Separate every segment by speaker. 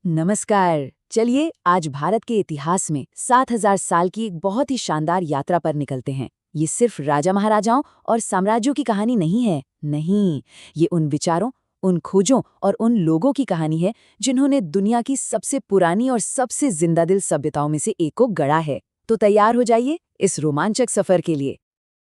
Speaker 1: नमस्कार। चलिए आज भारत के इतिहास में 7000 साल की एक बहुत ही शानदार यात्रा पर निकलते हैं। ये सिर्फ राजा महाराजाओं और साम्राज्यों की कहानी नहीं है। नहीं, ये उन विचारों, उन खोजों और उन लोगों की कहानी है जिन्होंने दुनिया की सबसे पुरानी और सबसे जिंदादिल सभ्यताओं में से एक को गढ़ा है। तो तैयार हो जाइए इस रोमांचक सफर के लिए।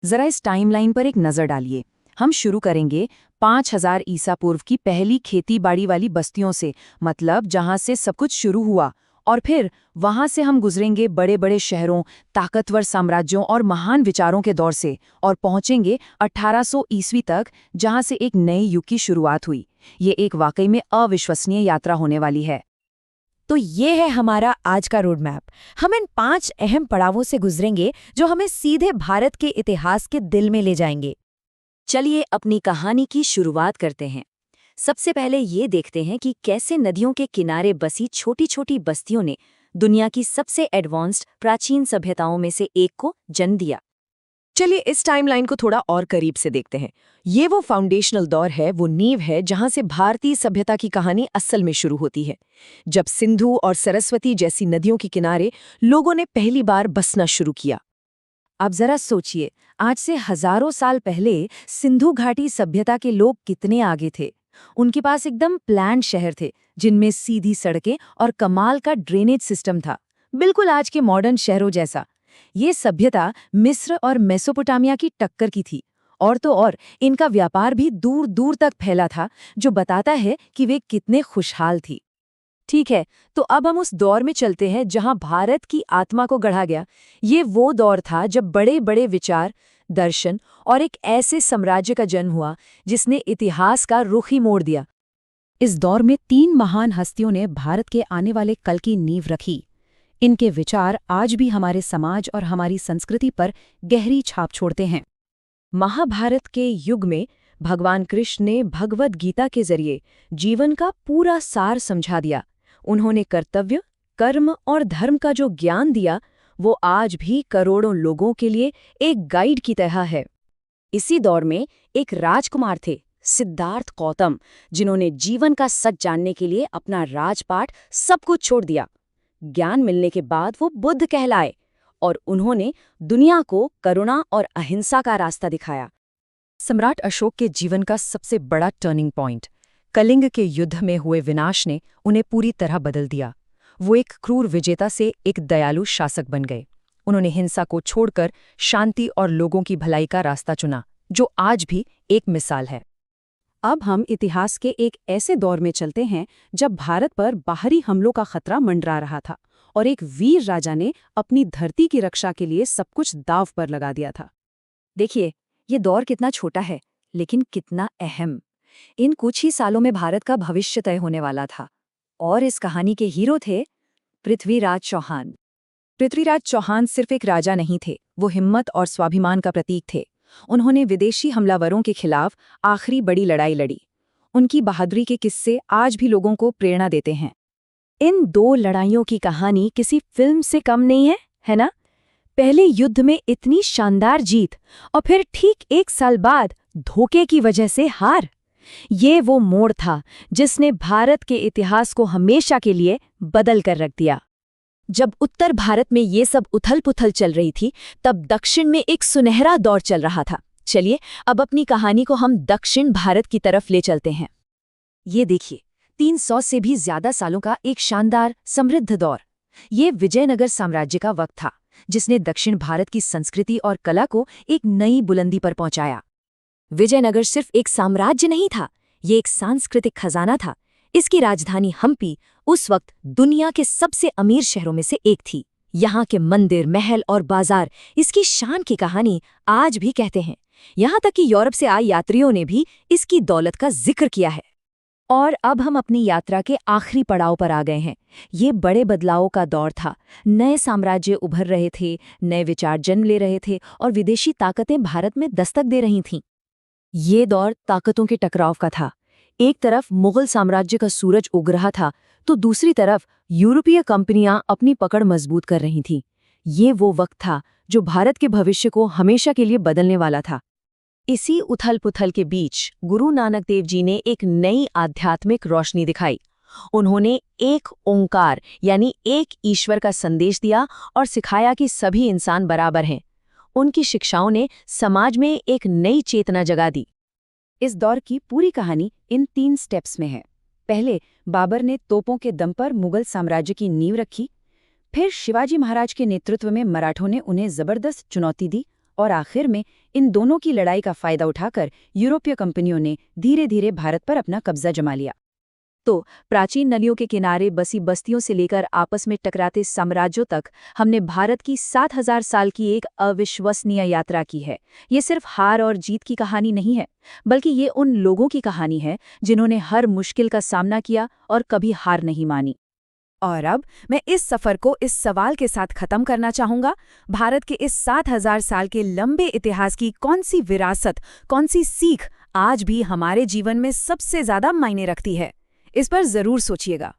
Speaker 1: जरा इस टाइमलाइन पर एक नजर डालिए। हम शुरू करेंगे 5000 ईसा पूर्व की पहली खेती बाड़ी वाली बस्तियों से, मतलब जहां से सब कुछ शुरू हुआ। और फिर वहां से हम गुजरेंगे बड़े बड़े शहरों, ताकतवर साम्राज्यों और महान विचारों के दौर से और पहुंचेंगे 1800 ईस्वी तक, जहां से एक नए युग की शुरुआत हुई। ये एक वाकई में अविश्वसनीय यात्रा होने वाली है।
Speaker 2: तो ये है हमारा आज का रोड मैप। हम इन 5 अहम पड़ावों से गुजरेंगे जो हमें सीधे भारत के इतिहास के दिल में ले जाएंगे।
Speaker 1: चलिए अपनी कहानी की शुरुआत करते हैं। सबसे पहले ये देखते हैं कि कैसे नदियों के किनारे बसी छोटी छोटी बस्तियों ने दुनिया की सबसे एडवांस्ड प्राचीन सभ्यताओं में से एक को जन्म दिया।
Speaker 3: चलिए इस टाइमलाइन को थोड़ा और करीब से देखते हैं। ये वो फाउंडेशनल दौर है, वो नींव है जहां से भारतीय सभ्यता की कहानी असल में शुरू होती है, जब सिंधु और सरस्वती जैसी नदियों के किनारे लोगों ने पहली बार बसना शुरू किया।
Speaker 1: अब जरा सोचिए, आज से हजारों साल पहले सिंधु घाटी सभ्यता के लोग कितने आगे थे। उनके पास एकदम प्लान शहर थे जिनमें सीधी सड़कें और कमाल का ड्रेनेज सिस्टम था, बिल्कुल आज के मॉडर्न शहरों जैसा। ये सभ्यता मिस्र और मेसोपोटामिया की टक्कर की थी। और तो और इनका व्यापार भी दूर दूर तक फैला था, जो बताता है कि वे कितने खुशहाल थी। ठीक है, तो अब हम उस दौर में चलते हैं जहां भारत की आत्मा को गढ़ा गया। ये वो दौर था जब बड़े बड़े विचार, दर्शन और एक ऐसे साम्राज्य का जन्म हुआ जिसने इतिहास का रुख ही मोड़ दिया।
Speaker 2: इस दौर में 3 महान हस्तियों ने भारत के आने वाले कल की नींव रखी। इनके विचार आज भी हमारे समाज और हमारी संस्कृति पर गहरी छाप छोड़ते हैं।
Speaker 3: महाभारत के युग में भगवान कृष्ण ने भगवद गीता के जरिए जीवन का पूरा सार समझा दिया। उन्होंने कर्तव्य, कर्म और धर्म का जो ज्ञान दिया, वो आज भी करोड़ों लोगों के लिए एक गाइड की तरह है।
Speaker 1: इसी दौर में एक राजकुमार थे, सिद्धार्थ गौतम, जिन्होंने जीवन का सच जानने के लिए अपना राजपाट सब कुछ छोड़ दिया। ज्ञान मिलने के बाद वो बुद्ध कहलाए और उन्होंने दुनिया को करुणा और अहिंसा का रास्ता दिखाया।
Speaker 3: सम्राट अशोक के जीवन का सबसे बड़ा टर्निंग पॉइंट, कलिंग के युद्ध में हुए विनाश ने उन्हें पूरी तरह बदल दिया। वो एक क्रूर विजेता से एक दयालु शासक बन गए। उन्होंने हिंसा को छोड़कर शांति और लोगों की भलाई का रास्ता चुना, जो आज भी एक मिसाल है।
Speaker 1: अब हम इतिहास के एक ऐसे दौर में चलते हैं जब भारत पर बाहरी हमलों का खतरा मंडरा रहा था और एक वीर राजा ने अपनी धरती की रक्षा के लिए सब कुछ दांव पर लगा दिया था। देखिए, ये दौर कितना छोटा है लेकिन कितना अहम। इन कुछ ही सालों में भारत का भविष्य तय होने वाला था और इस कहानी के हीरो थे पृथ्वीराज चौहान। पृथ्वीराज चौहान सिर्फ एक राजा नहीं थे, वो हिम्मत और स्वाभिमान का प्रतीक थे। उन्होंने विदेशी हमलावरों के खिलाफ आखिरी बड़ी लड़ाई लड़ी। उनकी बहादुरी के किस्से आज भी लोगों को प्रेरणा देते हैं। इन 2 लड़ाइयों की कहानी किसी फिल्म से कम नहीं है ना? पहले युद्ध में इतनी शानदार जीत और फिर ठीक 1 साल बाद धोखे की वजह से हार। ये वो मोड़ था जिसने भारत के इतिहास को हमेशा के लिए बदल कर रख दिया। जब उत्तर भारत में ये सब उथल-पुथल चल रही थी, तब दक्षिण में एक सुनहरा दौर चल रहा था। चलिए अब अपनी कहानी को हम दक्षिण भारत की तरफ ले चलते हैं। ये देखिए, 300 से भी ज्यादा सालों का एक शानदार समृद्ध दौर। ये विजयनगर साम्राज्य का वक्त था, जिसने दक्षिण भारत की संस्कृति और कला को एक नई बुलंदी पर पहुंचाया। विजयनगर सिर्फ एक साम्राज्य नहीं था, ये एक सांस्कृतिक खजाना था। इसकी राजधानी हम्पी उस वक्त दुनिया के सबसे अमीर शहरों में से एक थी। यहाँ के मंदिर, महल और बाजार इसकी शान की कहानी आज भी कहते हैं। यहाँ तक कि यूरोप से आए यात्रियों ने भी इसकी दौलत का जिक्र किया है। और अब हम अपनी यात्रा के आखिरी पड़ाव पर आ गए हैं। ये बड़े बदलावों का दौर था। नए साम्राज्य उभर रहे थे, नए विचार जन्म ले रहे थे और विदेशी ताकतें भारत में दस्तक दे रही थीं। ये दौर ताकतों के टकराव का था। एक तरफ मुगल साम्राज्य का सूरज उग रहा था, तो दूसरी तरफ यूरोपीय कंपनियां अपनी पकड़ मजबूत कर रही थीं। ये वो वक्त था जो भारत के भविष्य को हमेशा के लिए बदलने वाला था।
Speaker 3: इसी उथल-पुथल के बीच गुरु नानक देव जी ने एक नई आध्यात्मिक रोशनी दिखाई। उन्होंने एक ओंकार यानी एक ईश्वर का संदेश दिया और सिखाया कि सभी इंसान बराबर हैं। उनकी शिक्षाओं ने समाज में एक नई चेतना जगा दी।
Speaker 2: इस दौर की पूरी कहानी इन 3 स्टेप्स में है। पहले बाबर ने तोपों के दम पर मुगल साम्राज्य की नींव रखी, फिर शिवाजी महाराज के नेतृत्व में मराठों ने उन्हें जबरदस्त चुनौती दी, और आखिर में इन दोनों की लड़ाई का फायदा उठाकर यूरोपीय कंपनियों ने धीरे धीरे भारत पर अपना कब्जा जमा लिया।
Speaker 3: तो प्राचीन नदियों के किनारे बसी बस्तियों से लेकर आपस में टकराते साम्राज्यों तक हमने भारत की 7000 साल की एक अविश्वसनीय यात्रा की है। ये सिर्फ हार और जीत की कहानी नहीं है, बल्कि ये उन लोगों की कहानी है जिन्होंने हर मुश्किल का सामना किया और कभी हार नहीं मानी।
Speaker 2: और अब मैं इस सफर को इस सवाल के साथ खत्म करना चाहूंगा, भारत के इस 7000 साल के लंबे इतिहास की कौन सी विरासत, कौन सी सीख आज भी हमारे जीवन में सबसे ज्यादा मायने रखती है? इस पर जरूर सोचिएगा।